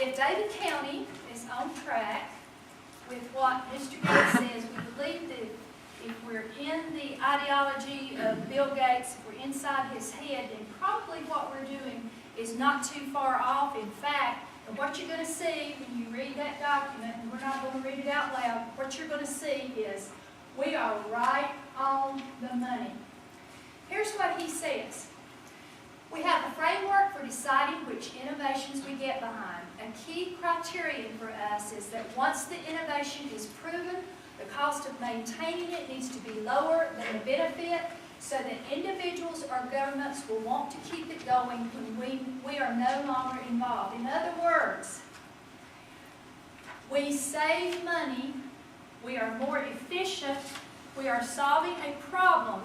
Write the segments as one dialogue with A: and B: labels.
A: if Davie County is on track with what Mr. Gates says, we believe that if we're in the ideology of Bill Gates, if we're inside his head, then probably what we're doing is not too far off. In fact, and what you're going to see when you read that document, and we're not going to read it out loud, what you're going to see is we are right on the money. Here's what he says. We have a framework for deciding which innovations we get behind. A key criterion for us is that once the innovation is proven, the cost of maintaining it needs to be lower than the benefit, so that individuals or governments will want to keep it going when we are no longer involved. In other words, we save money, we are more efficient, we are solving a problem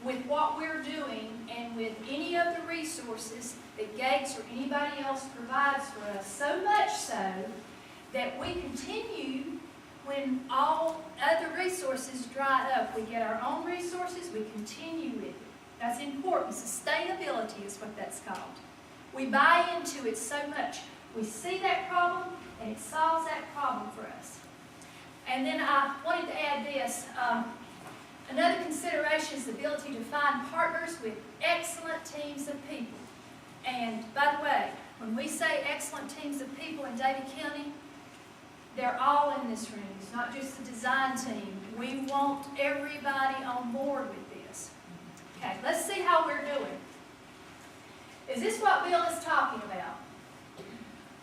A: with what we're doing and with any of the resources that Gates or anybody else provides for us, so much so that we continue when all other resources dry up. We get our own resources, we continue with it. That's important. Sustainability is what that's called. We buy into it so much. We see that problem, and it solves that problem for us. And then I wanted to add this. Another consideration is the ability to find partners with excellent teams of people. And by the way, when we say excellent teams of people in Davie County, they're all in this room. It's not just the design team. We want everybody on board with this. Okay, let's see how we're doing. Is this what Bill is talking about?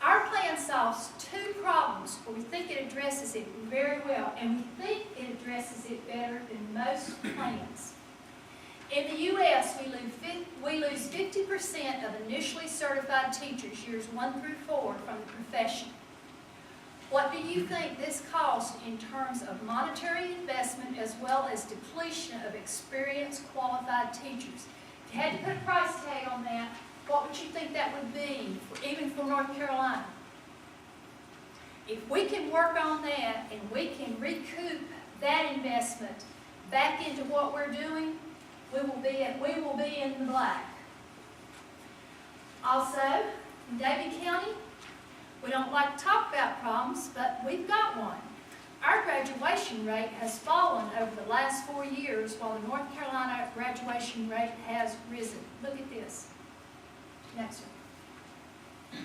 A: Our plan solves two problems where we think it addresses it very well, and we think it addresses it better than most plans. In the U.S., we lose 50% of initially certified teachers, years 1 through 4, from the profession. What do you think this costs in terms of monetary investment as well as depletion of experienced, qualified teachers? If you had to put a price tag on that, what would you think that would be, even for North Carolina? If we can work on that and we can recoup that investment back into what we're doing, we will be in the black. Also, in Davie County, we don't like to talk about problems, but we've got one. Our graduation rate has fallen over the last 4 years, while the North Carolina graduation rate has risen. Look at this. Next one.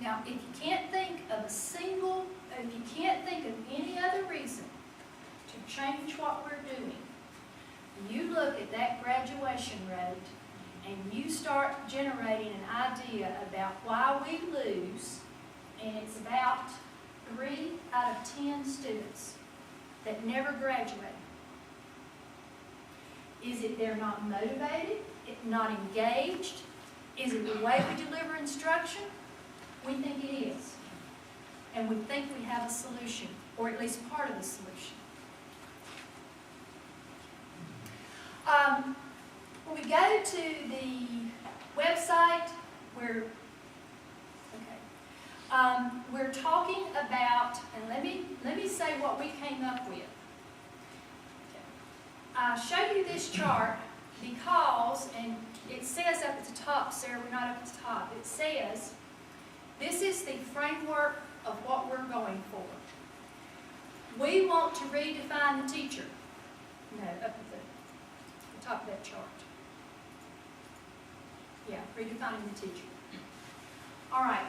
A: Now, if you can't think of any other reason to change what we're doing, you look at that graduation rate and you start generating an idea about why we lose, and it's about 3 out of 10 students that never graduate. Is it they're not motivated, not engaged? Is it the way we deliver instruction? We think it is. And we think we have a solution, or at least part of the solution. When we go to the website, we're talking about, and let me say what we came up with. I show you this chart because, and it says up at the top, Sarah, we're not up at the top. It says this is the framework of what we're going for. We want to redefine the teacher. No, up at the top of that chart. Yeah, redefining the teacher. All right.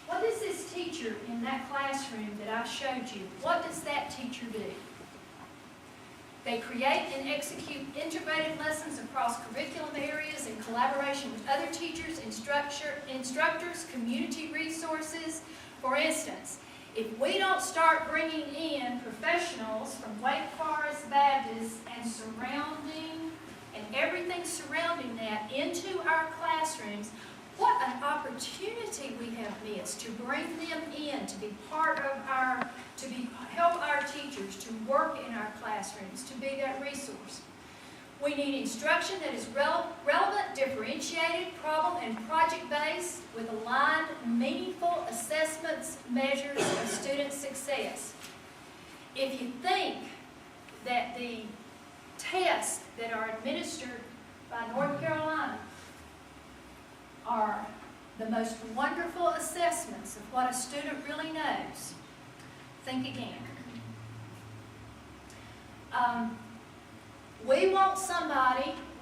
A: What does this teacher in that classroom that I showed you, what does that teacher do? They create and execute integrated lessons across curriculum areas in collaboration with other teachers, instructors, community resources. For instance, if we don't start bringing in professionals from Wake Forest Baptist and everything surrounding that into our classrooms, what an opportunity we have missed to bring them in, to be part of help our teachers to work in our classrooms, to be that resource. We need instruction that is relevant, differentiated, problem and project-based with aligned, meaningful assessments, measures of student success. If you think that the tests that are administered by North Carolina are the most wonderful assessments of what a student really knows. Think again.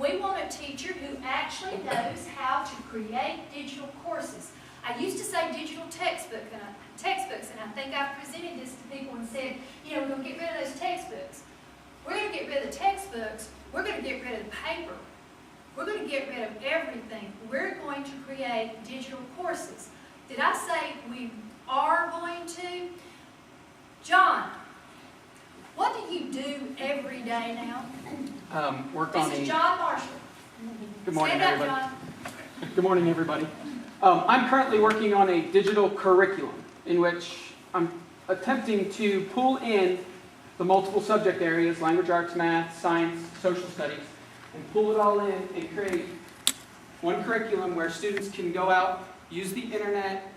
A: We want a teacher who actually knows how to create digital courses. I used to say digital textbooks, and I think I've presented this to people and said, you know, we're going to get rid of those textbooks. We're going to get rid of the textbooks. We're going to get rid of the paper. We're going to get rid of everything. We're going to create digital courses. Did I say we are going to? John, what do you do every day now? This is John Marshall.
B: Good morning,
A: Stand up,
B: everybody.
A: John.
B: Good morning, everybody. I'm currently working on a digital curriculum in which I'm attempting to pull in the multiple subject areas, language arts, math, science, social studies, and pull it all in and create one curriculum where students can go out, use the internet,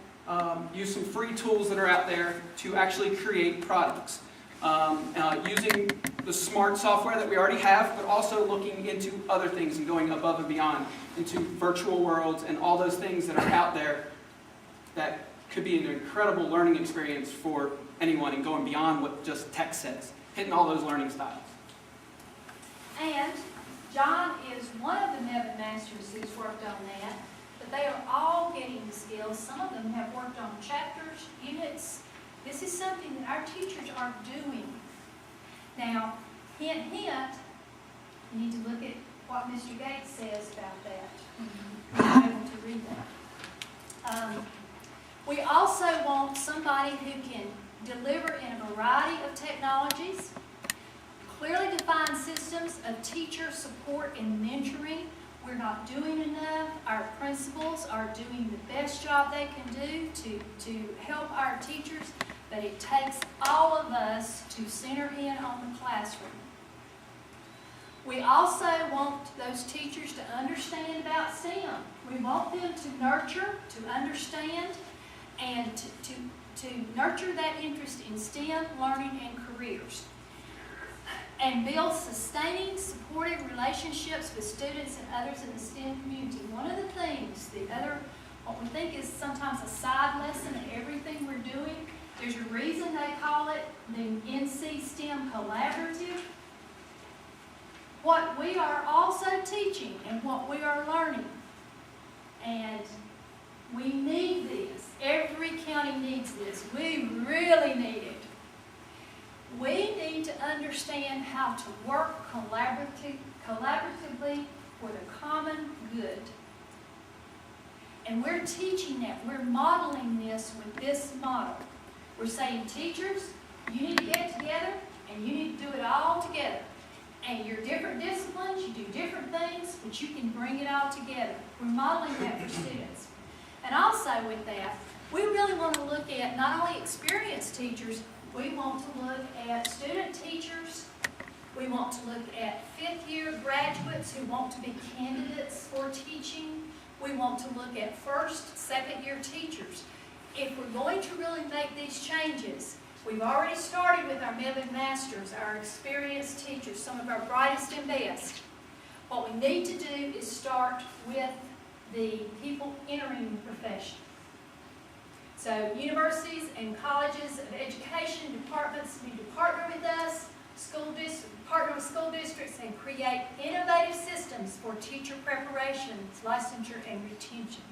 B: use some free tools that are out there to actually create products. Using the smart software that we already have, but also looking into other things and going above and beyond into virtual worlds and all those things that are out there that could be an incredible learning experience for anyone and going beyond what just tech says, hitting all those learning styles.
A: And John is one of the Nevin Masters who's worked on that, but they are all getting the skills. Some of them have worked on chapters, units. This is something that our teachers are doing. Now, hint, hint, you need to look at what Mr. Gates says about that. You're able to read that. We also want somebody who can deliver in a variety of technologies, clearly defined systems of teacher support and mentoring. We're not doing enough. Our principals are doing the best job they can do to help our teachers, but it takes all of us to center in on the classroom. We also want those teachers to understand about STEM. We want them to nurture, to understand, and to nurture that interest in STEM learning and careers. And build sustaining, supportive relationships with students and others in the STEM community. One of the things, what we think is sometimes a side lesson in everything we're doing, there's a reason they call it the NC STEM Collaborative. What we are also teaching and what we are learning, and we need this. Every county needs this. We really need it. We need to understand how to work collaboratively for the common good. And we're teaching that. We're modeling this with this model. We're saying, teachers, you need to get together and you need to do it all together. And you're different disciplines, you do different things, but you can bring it all together. We're modeling that for students. And also with that, we really want to look at not only experienced teachers, we want to look at student teachers. We want to look at fifth-year graduates who want to be candidates for teaching. We want to look at first, second-year teachers. If we're going to really make these changes, we've already started with our Nevin Masters, our experienced teachers, some of our brightest and best. What we need to do is start with the people entering the profession. So universities and colleges of education departments need to partner with us, partner with school districts, and create innovative systems for teacher preparation, licensure, and retention.